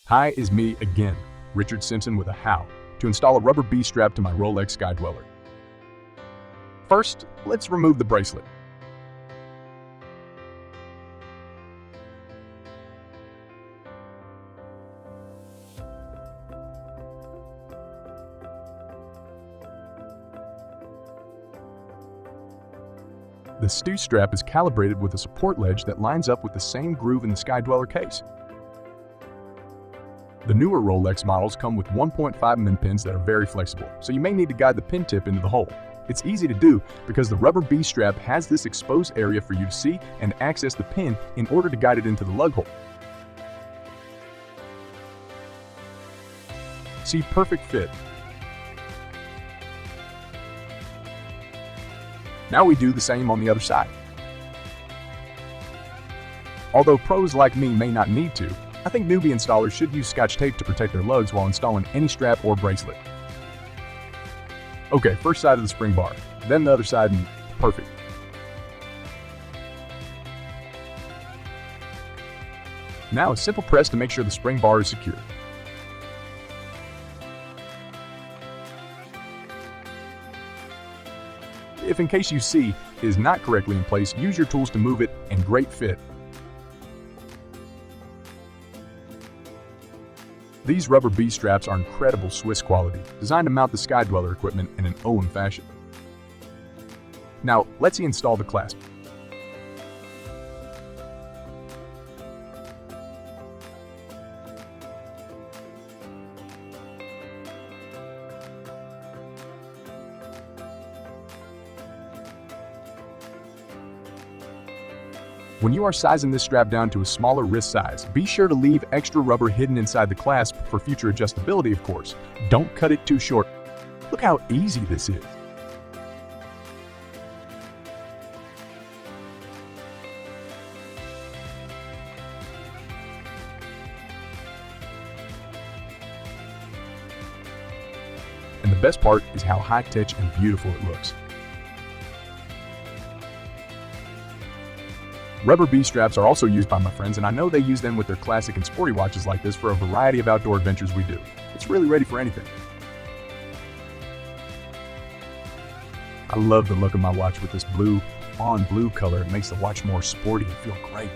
Hi, is me again, Richard Simpson with a how to install a rubber B strap to my Rolex Sky-Dweller. First, let's remove the bracelet. The STU strap is calibrated with a support ledge that lines up with the same groove in the Sky-Dweller case. The newer Rolex models come with 1.5mm pins that are very flexible, so you may need to guide the pin tip into the hole. It's easy to do because the rubber B strap has this exposed area for you to see and access the pin in order to guide it into the lug hole. See, perfect fit. Now we do the same on the other side. Although pros like me may not need to, I think newbie installers should use Scotch tape to protect their lugs while installing any strap or bracelet. Okay, first side of the spring bar, then the other side, and perfect. Now a simple press to make sure the spring bar is secure. If in case you see is not correctly in place, use your tools to move it, and great fit. These rubber B straps are incredible Swiss quality, designed to mount the SkyDweller equipment in an OM fashion. Now, let's install the clasp. When you are sizing this strap down to a smaller wrist size, be sure to leave extra rubber hidden inside the clasp for future adjustability, of course. Don't cut it too short. Look how easy this is. And the best part is how high-tech and beautiful it looks. Rubber B straps are also used by my friends, and I know they use them with their classic and sporty watches like this for a variety of outdoor adventures we do. It's really ready for anything. I love the look of my watch with this blue on blue color. It makes the watch more sporty and feel great.